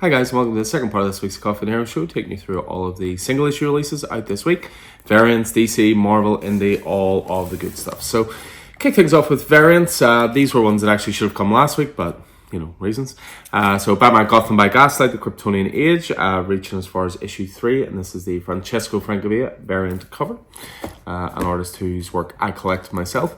Hi guys, welcome to the second part of this week's Coffee and Hero Show, taking you through all of the single issue releases out this week. Variants, DC, Marvel, Indie, all of the good stuff. So, kick things off with variants. These were ones that actually should have come last week, but reasons. So Batman Gotham by Gaslight, The Kryptonian Age, reaching as far as issue 3, and this is the Francesco Francavilla variant cover, an artist whose work I collect myself.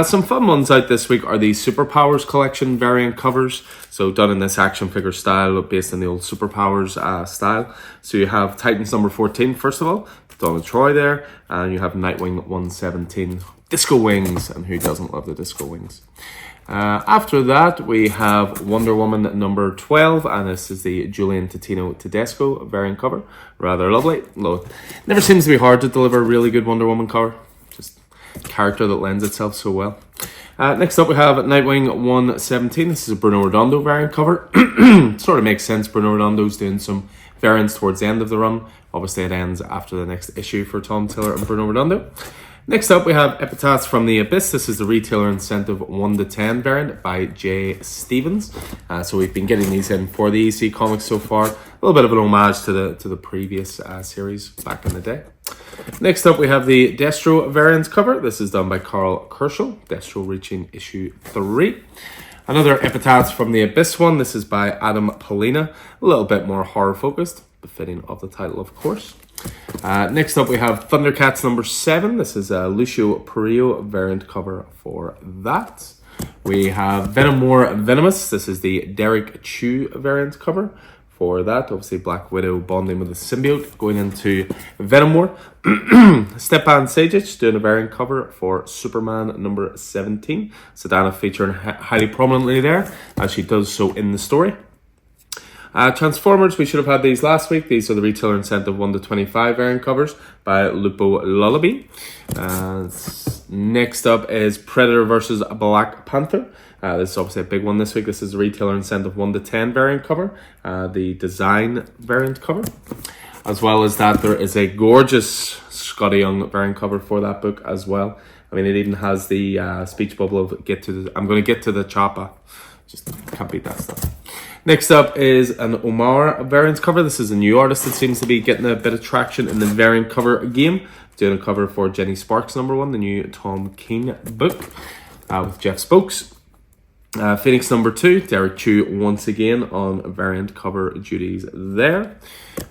Some fun ones out this week are the Superpowers collection variant covers, so done in this action figure style, based on the old Superpowers style. So you have Titans number 14, first of all, Donna Troy there, and you have Nightwing 117, Disco Wings, and who doesn't love the Disco Wings? After that, we have Wonder Woman number 12, and this is the Julian Totino Tedesco variant cover. Rather lovely. Never seems to be hard to deliver a really good Wonder Woman cover. Just character that lends itself so well. Next up, we have Nightwing 117. This is a Bruno Redondo variant cover. Sort of makes sense. Bruno Redondo's doing some variants towards the end of the run. Obviously, it ends after the next issue for Tom Taylor and Bruno Redondo. Next up, we have Epitaphs from the Abyss. This is the retailer incentive 1-10 variant by Jay Stevens. So we've been getting these in for the EC comics so far. A little bit of an homage to the previous series back in the day. Next up, we have the Destro variant cover. This is done by Carl Kerschel. Destro reaching issue 3. Another Epitaphs from the Abyss one. This is by Adam Polina. A little bit more horror focused, befitting of the title, of course. Next up, we have Thundercats number 7. This is a Lucio Perillo variant cover for that. We have Venom War Venomous. This is the Derek Chew variant cover for that. Obviously, Black Widow bonding with the symbiote going into Venom War. Stepan Sajic doing a variant cover for Superman number 17. Sedana featuring highly prominently there, as she does so in the story. Transformers, we should have had these last week. These are the retailer incentive 1-25 variant covers by Lupo Lullaby. Next up is Predator versus Black Panther. This is obviously a big one this week. This is the retailer incentive 1-10 variant cover, the design variant cover. As well as that, there is a gorgeous Scotty Young variant cover for that book as well. I mean, it even has the speech bubble of I'm going to get to the chopper. Just can't beat that stuff. Next up is an Omar variant cover. This is a new artist that seems to be getting a bit of traction in the variant cover game. Doing a cover for Jenny Sparks number 1, the new Tom King book with Jeff Spokes. Phoenix number 2, Derek Chew once again on variant cover duties there.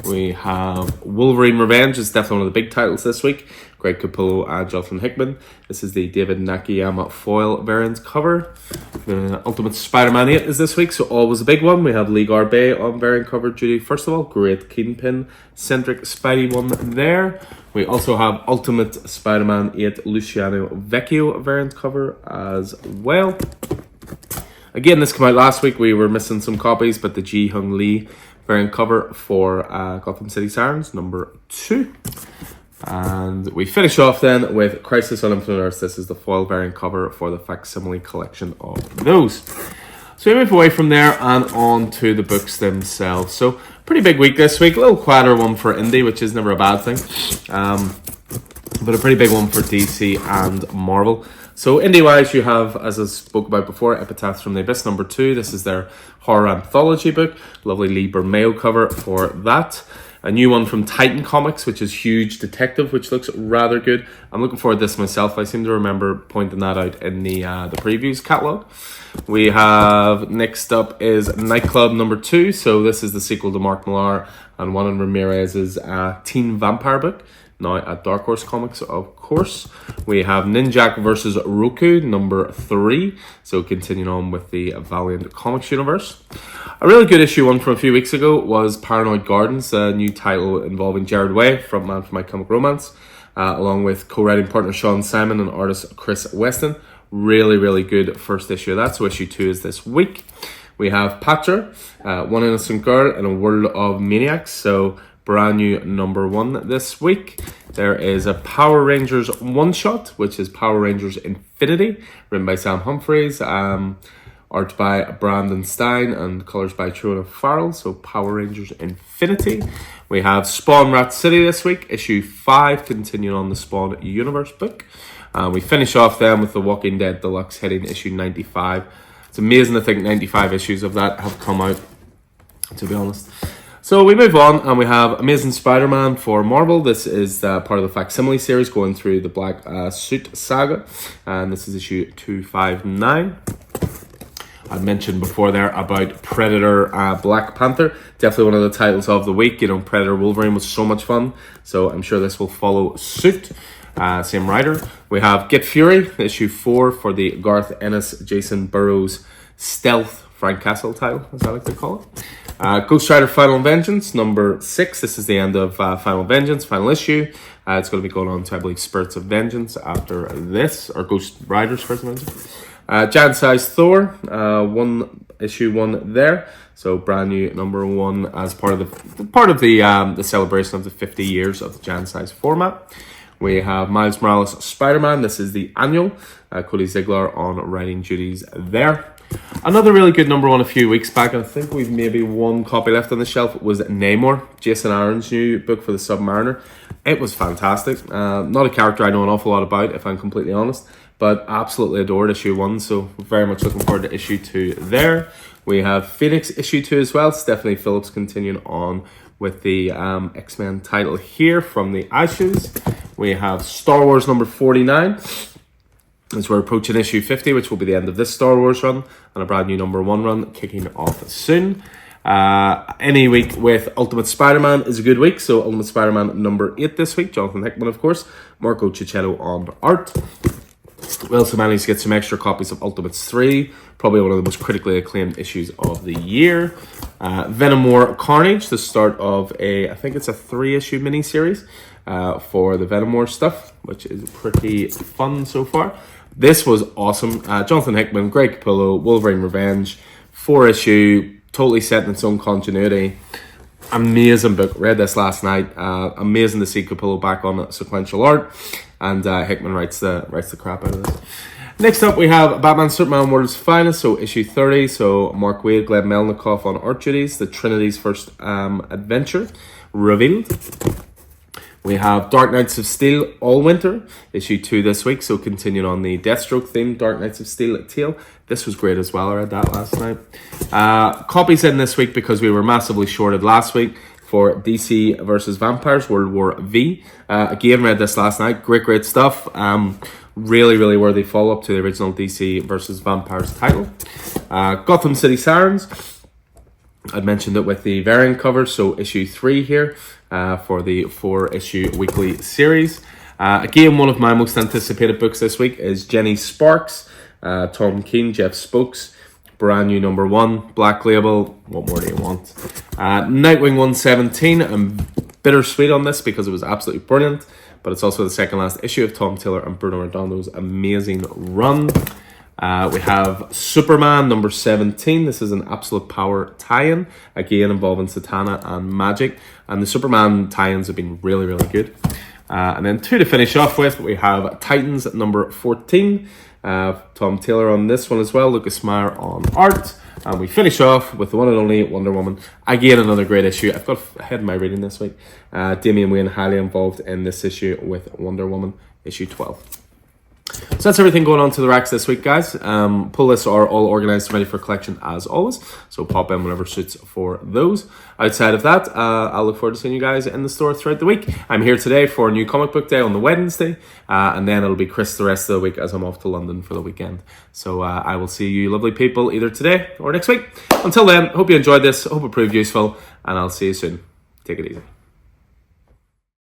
We have Wolverine Revenge. It's definitely one of the big titles this week. Greg Capullo and Jonathan Hickman. This is the David Nakayama foil variant cover. The Ultimate Spider-Man 8 is this week, so always a big one. We have Lee Garbey on variant cover duty. First of all, great Kingpin-centric Spidey one there. We also have Ultimate Spider-Man 8 Luciano Vecchio variant cover as well. Again, this came out last week. We were missing some copies, but the Ji Hung Lee variant cover for Gotham City Sirens number 2. And we finish off then with Crisis on Infinite Earths. This is the foil variant cover for the facsimile collection of those. So we move away from there and on to the books themselves. So pretty big week this week. A little quieter one for Indie, which is never a bad thing. But a pretty big one for DC and Marvel. So indie-wise, you have, as I spoke about before, Epitaphs from the Abyss number 2. This is their horror anthology book. Lovely Lee Bermejo cover for that. A new one from Titan Comics, which is Huge Detective, which looks rather good. I'm looking forward to this myself. I seem to remember pointing that out in the previews catalog. We have, next up is Nightclub number 2. So this is the sequel to Mark Millar and Juan Ramirez's teen vampire book. Now at Dark Horse Comics, of course. We have Ninjak versus Roku, number 3. So continuing on with the Valiant Comics universe. A really good issue one from a few weeks ago was Paranoid Gardens, a new title involving Jared Way, frontman for My Chemical Romance, along with co-writing partner Sean Simon and artist Chris Weston. Really, really good first issue of that. So issue 2 is this week. We have Patcher, One Innocent Girl in a World of Maniacs. So brand new number 1 this week. There is a Power Rangers one-shot, which is Power Rangers Infinity, written by Sam Humphries, art by Brandon Stein, and colours by Truona Farrell, so Power Rangers Infinity. We have Spawn Rat City this week, issue 5, continuing on the Spawn Universe book. We finish off then with The Walking Dead Deluxe hitting issue 95. It's amazing to think 95 issues of that have come out. to be honest. So we move on and we have Amazing Spider-Man for Marvel. This is part of the Facsimile series going through the Black Suit saga. And this is issue 259. I mentioned before there about Predator Black Panther. Definitely one of the titles of the week. You know, Predator Wolverine was so much fun. So I'm sure this will follow suit. Same writer. We have Get Fury, issue 4 for the Garth Ennis, Jason Burrows Stealth Frank Castle title, as I like to call it. Ghost Rider Final Vengeance, number 6. This is the end of Final Vengeance, final issue. It's going to be going on to, I believe, Spirits of Vengeance after this, or Ghost Rider Spirits of Vengeance. Giant Size Thor, issue 1 there. So brand new number 1 as part of the celebration of the 50 years of the Giant Size format. We have Miles Morales Spider-Man. This is the annual. Cody Ziegler on writing duties there. Another really good number 1 a few weeks back, and I think we've maybe one copy left on the shelf, was Namor, Jason Aaron's new book for the Submariner. It was fantastic. Not a character I know an awful lot about, if I'm completely honest, but absolutely adored issue 1, so very much looking forward to issue 2 there. We have Phoenix issue 2 as well. Stephanie Phillips continuing on with the X-Men title here from the Ashes. We have Star Wars number 49. As we're approaching issue 50, which will be the end of this Star Wars run, and a brand new number 1 run kicking off soon. Any week with Ultimate Spider-Man is a good week, so Ultimate Spider-Man number 8 this week. Jonathan Hickman, of course. Marco Cicchetto on art. We also managed to get some extra copies of Ultimates 3, probably one of the most critically acclaimed issues of the year. Venom War Carnage, the start of I think it's a 3-issue miniseries for the Venom War stuff, which is pretty fun so far. This was awesome. Jonathan Hickman, Greg Capullo, Wolverine Revenge, 4-issue, totally set in its own continuity. Amazing book. Read this last night. Amazing to see Capullo back on sequential art, and Hickman writes the crap out of this. Next up, we have Batman Superman World's Finest, so issue 30. So Mark Waid, Gleb Melnikoff on art duties. The Trinity's first adventure revealed. We have Dark Knights of Steel All Winter, issue 2 this week. So continuing on the Deathstroke theme, Dark Knights of Steel tale. This was great as well. I read that last night. Copies in this week because we were massively shorted last week for DC versus Vampires World War V. Again, read this last night. Great stuff. Really worthy follow-up to the original DC versus Vampires title. Gotham City Sirens. I'd mentioned it with the variant cover, so issue 3 here for the 4-issue weekly series. Again, one of my most anticipated books this week is Jenny Sparks, Tom Keane, Jeff Spokes, brand new number 1, Black Label. What more do you want? Nightwing 117. I'm bittersweet on this because it was absolutely brilliant, but it's also the second last issue of Tom Taylor and Bruno Redondo's amazing run. We have Superman number 17. This is an Absolute Power tie-in, again involving Satana and magic, and the Superman tie-ins have been really good. And then 2 to finish off with, we have Titans number 14. Tom Taylor on this one as well, Lucas Meyer on art, and we finish off with the one and only Wonder Woman. Again, another great issue. I've got ahead of my reading this week. Damian Wayne highly involved in this issue with Wonder Woman, issue 12. So that's everything going on to the racks this week, guys. Pull lists are all organized and ready for collection as always, so pop in whenever suits for those. Outside of that, I'll look forward to seeing you guys in the store throughout the week. I'm here today for a new comic book day on the Wednesday, and then it'll be Chris the rest of the week as I'm off to London for the weekend. So I will see you lovely people either today or next week. Until then, hope you enjoyed this, hope it proved useful, and I'll see you soon. Take it easy.